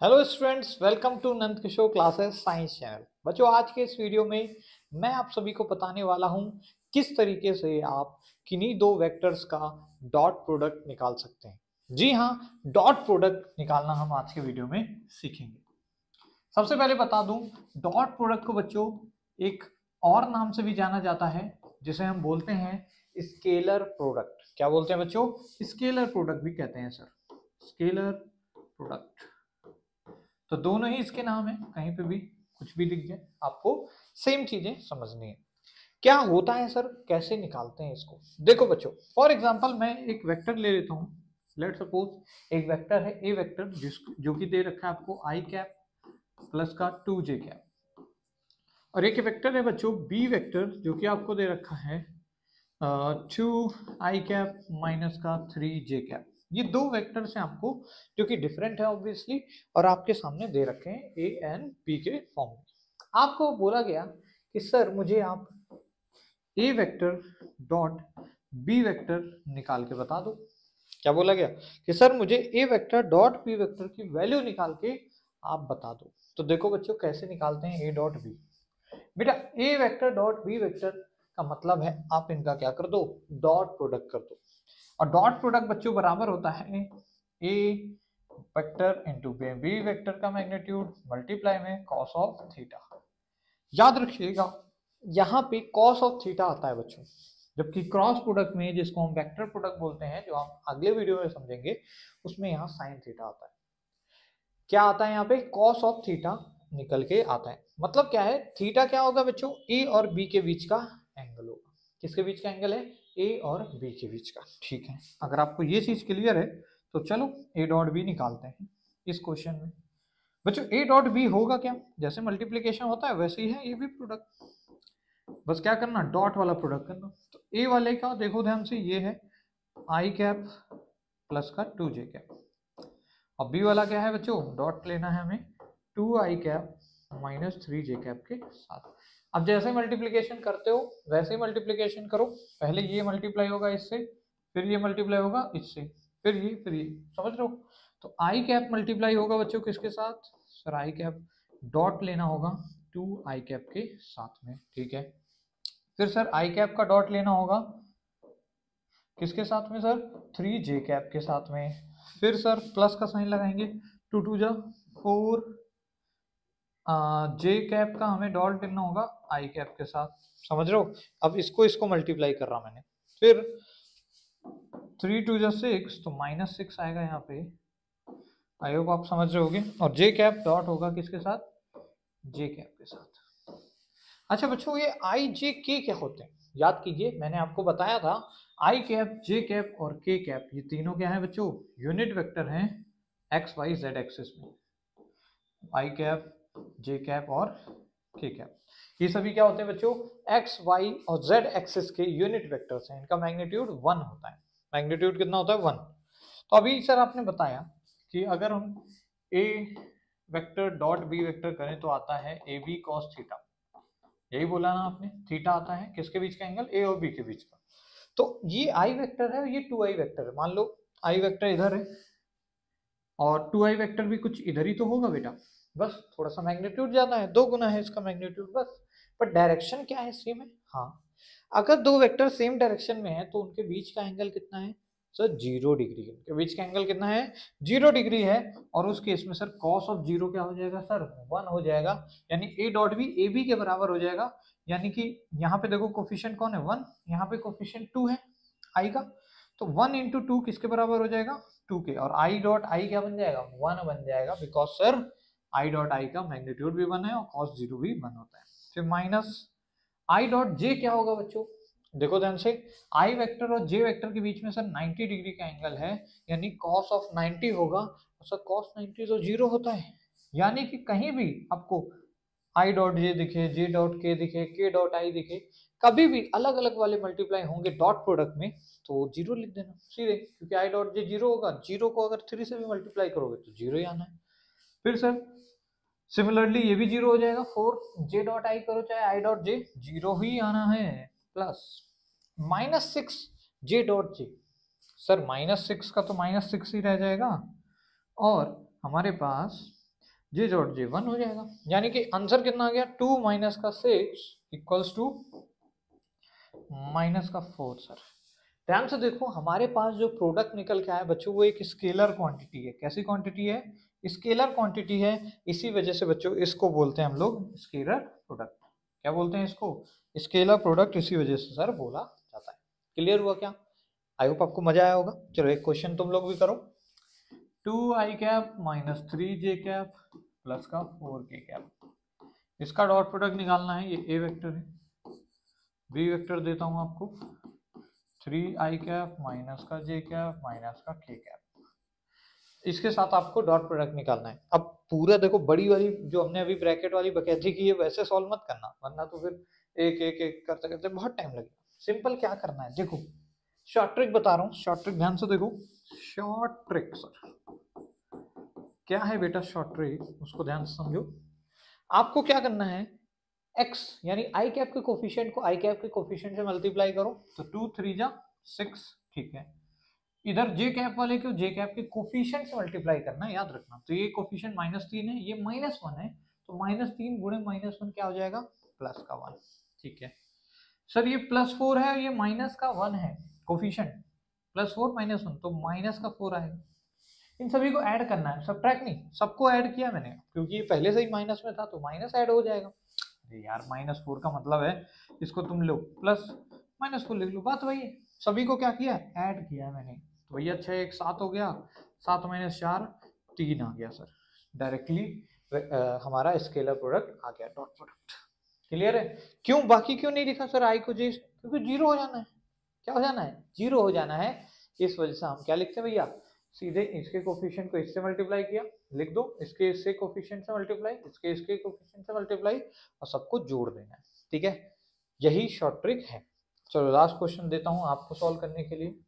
Hello students, welcome to Nand Kishore classes science channel. बच्चों, आज के इस वीडियो में मैं आप सभी को बताने वाला हूं किस तरीके से आप किन्हीं दो वेक्टर्स का डॉट प्रोडक्ट निकाल सकते हैं। जी हां, डॉट प्रोडक्ट निकालना हम आज के वीडियो में सीखेंगे। सबसे पहले बता दूं, डॉट प्रोडक्ट को बच्चों एक और नाम से भी जाना जाता है, जिसे हम बोलते हैं स्केलर प्रोडक्ट। क्या बोलते हैं बच्चों? स्केलर प्रोडक्ट भी कहते हैं सर, स्केलर प्रोडक्ट। तो दोनों ही इसके नाम है, कहीं पे भी कुछ भी लिख जाए, आपको सेम चीजें समझनी है। क्या होता है सर, कैसे निकालते हैं इसको? देखो बच्चों, फॉर एग्जांपल मैं एक वेक्टर ले लेता हूँ। लेट सपोज एक वेक्टर है ए वेक्टर, जो कि दे रखा है आपको आई कैप प्लस का 2j कैप, और एक वेक्टर है बच्चों बी वेक्टर, जो कि आपको दे रखा है 2 आई कैप माइनस का 3j कैप। ये दो वेक्टर्स हैं आपको, जो कि डिफरेंट है ऑब्वियसली, और आपके सामने दे रखे हैं ए एंड बी के फॉर्म में। आपको बोला गया कि सर मुझे आप ए वेक्टर डॉट बी वेक्टर निकाल के बता दो। क्या बोला गया कि सर मुझे ए वेक्टर डॉट बी वेक्टर की वैल्यू निकाल के आप बता दो। तो देखो बच्चों, कैसे निकालते हैं ए डॉट बी। बेटा, A vector dot B vector का मतलब है आप इनका क्या कर दो, डॉट प्रोडक्ट कर दो। और डॉट प्रोडक्ट बच्चों बराबर होता है ए वेक्टर इंटू बी वेक्टर का मैग्नीट्यूड मल्टीप्लाई में कॉस ऑफ थीटा। याद रखिएगा, यहाँ पे कॉस ऑफ थीटा आता है बच्चों, जबकि क्रॉस प्रोडक्ट में, जिसको हम वेक्टर प्रोडक्ट बोलते हैं, जो हम अगले वीडियो में समझेंगे, उसमें यहाँ साइन थीटा आता है। क्या आता है यहाँ पे? कॉस ऑफ थीटा निकल के आता है। मतलब क्या है, थीटा क्या होगा बच्चों? ए और बी के बीच का एंगल होगा। किसके बीच का एंगल है? ए और बी के बीच का। ठीक है, अगर आपको ये चीज क्लियर है तो चलो ए डॉट बी निकालते हैं इस क्वेश्चन में। बच्चों, ए डॉट बी होगा क्या? जैसे मल्टीप्लीकेशन होता है वैसे ही है ये भी प्रोडक्ट। बस क्या करना, डॉट वाला प्रोडक्ट करना। तो ए वाले का देखो ध्यान से, ये है आई कैप प्लस का 2j कैप। और बी वाला क्या है बच्चों? डॉट लेना है हमें 2i cap minus 3j cap के साथ। अब जैसे मल्टीप्लीकेशन करते हो वैसे ही मल्टीप्लीकेशन करो। पहले ये मल्टीप्लाई होगा इससे, फिर ये मल्टीप्लाई होगा इससे, फिर ये, फिर ये। समझ रहे हो? तो आई कैप मल्टीप्लाई होगा बच्चों किसके साथ? सर आई कैप डॉट लेना होगा 2i कैप के साथ में। ठीक है, फिर सर आई कैप का डॉट लेना होगा किसके साथ में सर? 3j कैप के साथ में। फिर सर प्लस का साइन लगाएंगे, 2 2 जा 4, जे कैप का हमें डॉट लेना होगा आई कैप के साथ। समझ रहे हो? अब इसको मल्टीप्लाई कर रहा मैंने। फिर 3 2 जा 6, तो -6 आएगा यहाँ पे। आई होप आप समझ रहे होगे। और जे कैप डॉट होगा किसके साथ? जे कैप के साथ। अच्छा बच्चों, ये आई जे के क्या होते हैं? याद कीजिए, मैंने आपको बताया था आई कैप, जे कैप और के कैप, ये तीनों क्या है बच्चों? यूनिट वेक्टर हैं एक्स वाई जेड एक्सिस में। आई कैप, जे कैप और के कैप, ये सभी क्या होते हैं बच्चों? एक्स वाई और जेड एक्सिस के यूनिट वेक्टर्स हैं। इनका मैग्नीट्यूड 1 होता है। मैग्नीट्यूड कितना होता है? 1। तो अभी सर आपने बताया कि अगर हम ए वेक्टर डॉट बी वेक्टर करें तो आता है ए बी कॉस थीटा। यही बोला ना आपने? थीटा आता है किसके बीच का एंगल? ए और बी के बीच का। तो ये आई वेक्टर है, ये 2i वेक्टर है। मान लो आई वेक्टर इधर है और 2i वेक्टर भी कुछ इधर ही तो होगा बेटा। बस थोड़ा सा मैग्नीट्यूड ज्यादा है, 2 गुना है इसका मैग्नीट्यूड बस। पर डायरेक्शन क्या है? सेम है। हाँ, अगर दो वेक्टर सेम डायरेक्शन में है तो उनके बीच का एंगल कितना है सर? 0 डिग्री। उनके बीच का एंगल कितना है? 0 डिग्री है। और उस केस में सर कॉस ऑफ 0 क्या हो जाएगा सर? 1 हो जाएगा। यानी ए डॉट भी ए बी के बराबर हो जाएगा। यानी कि यहाँ पे देखो कोफिशिएंट कौन है? 1। यहाँ पे कोफिशिएंट 2 है आई का। तो 1 इंटू 2 किसके बराबर हो जाएगा? 2 के। और आई डॉट आई क्या बन जाएगा? 1 बन जाएगा, because sir I dot I का मैग्नीट्यूड भी 1 है और कॉस 0 भी 1 होता है। फिर माइनस आई डॉट जे क्या होगा बच्चों? देखो ध्यान से, आई वेक्टर और जे वेक्टर के बीच में सर 90 डिग्री का एंगल है, यानी कॉस ऑफ 90 होगा। और सर कॉस 90 तो 0 होता है। यानी कि कहीं भी आपको आई डॉट जे दिखे, जे डॉट के दिखे, के डॉट आई दिखे, कभी भी अलग अलग वाले मल्टीप्लाई होंगे डॉट प्रोडक्ट में तो 0 लिख देना सीधे, क्योंकि आई डॉट जे 0 होगा। 0 को अगर 3 से भी मल्टीप्लाई करोगे तो 0 ही आना है। फिर सर सिमिलरली ये भी 0 हो जाएगा। 4 जे डॉट आई करो चाहे आई डॉट जे, 0 ही आना है। Plus -6 J dot J, sir -6 का तो -6 ही रह जाएगा। और हमारे पास जे डॉट जे 1 हो जाएगा, यानी कि आंसर कितना आ गया 2 माइनस का 6 इक्वल्स टू माइनस का 4 सर। ध्यान से देखो हमारे पास जो प्रोडक्ट निकल के आया बच्चों वो एक स्केलर क्वांटिटी है। कैसी क्वांटिटी है? स्केलर क्वांटिटी है। इसी वजह से बच्चों इसको बोलते हैं हम लोग स्केलर प्रोडक्ट। क्या बोलते हैं इसको? Scalar product. इसी वजह से सर बोला जाता है। क्लियर हुआ क्या? आई होप आपको मजा आया होगा। चलो एक क्वेश्चन तुम लोग भी करो। 2i cap minus 3j cap plus का 4k कैप, इसका डॉट प्रोडक्ट निकालना है। ये ए वेक्टर है। बी वेक्टर देता हूं आपको 3i कैप माइनस का j कैप माइनस का k कैप, इसके साथ आपको डॉट प्रोडक्ट निकालना है। अब पूरा देखो बड़ी वाली जो हमने अभी ब्रैकेट वाली बकैती की है वैसे सॉल्व मत करना, वरना तो फिर एक एक एक करते करते बहुत टाइम लगेगा। सिंपल क्या करना है देखो, शॉर्ट ट्रिक बता रहा हूँ। शॉर्ट ट्रिक ध्यान से देखो। शॉर्ट ट्रिक सर क्या है बेटा? शॉर्ट ट्रिक उसको ध्यान से समझो। आपको क्या करना है, x यानी आई कैप के कोफिशिएंट को आई कैप के कोफिशिएंट से मल्टीप्लाई करो तो 2 3 जा 6, ठीक है। इधर जे कैप वाले को जे कैप के कोफिशिएंट से मल्टीप्लाई करना है, याद रखना। तो ये कोफिशिएंट -3 है, ये -1 है, तो -3 गुणे -1 क्या हो जाएगा? प्लस का 1, ठीक है। सर ये +4 है और ये माइनस का 1 है कोफिशिएंट, +4 -1 तो माइनस का 4 आएगा। इन सभी को ऐड करना है, सब्ट्रैक्ट नहीं, सबको ऐड किया मैंने क्योंकि ये पहले से ही माइनस में था तो माइनस ऐड हो जाएगा। अरे यार -4 का मतलब है इसको तुम लो प्लस -4 लिख लो, बात वही है। सभी को क्या किया? ऐड किया है मैंने। तो भैया 6 1 7 हो गया, 7 - 4 3 आ गया सर। डायरेक्टली हमारा स्केलर प्रोडक्ट आ गया, डॉट प्रोडक्ट। क्लियर है? क्यों बाकी क्यों नहीं लिखा सर आई को जे? क्योंकि जीरो हो जाना है। क्या हो जाना है? जीरो हो जाना है। इस वजह से हम क्या लिखते हैं भैया, सीधे इसके कोफिशिएंट को इससे मल्टीप्लाई किया, लिख दो इसके इससे कोफिशिएंट से मल्टीप्लाई, इसके इसके कोफिशिएंट से मल्टीप्लाई और सबको जोड़ देना है, ठीक है। यही शॉर्ट ट्रिक है। चलो लास्ट क्वेश्चन देता हूं आपको सॉल्व करने के लिए।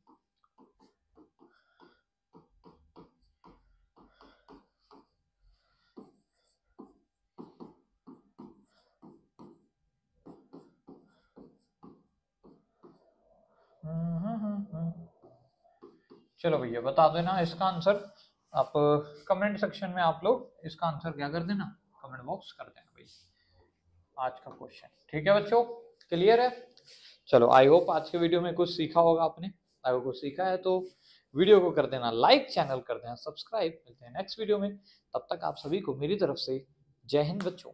चलो भैया बता देना इसका आंसर। आप कमेंट सेक्शन में आप लोग इसका आंसर क्या कर देना, कमेंट बॉक्स कर देना भैया आज का क्वेश्चन, ठीक है बच्चों? क्लियर है? चलो आई होप आज के वीडियो में कुछ सीखा होगा आपने। अगर कुछ सीखा है तो वीडियो को कर देना लाइक, चैनल कर देना सब्सक्राइब। मिलते हैं नेक्स्ट वीडियो में, तब तक आप सभी को मेरी तरफ से जय हिंद बच्चों।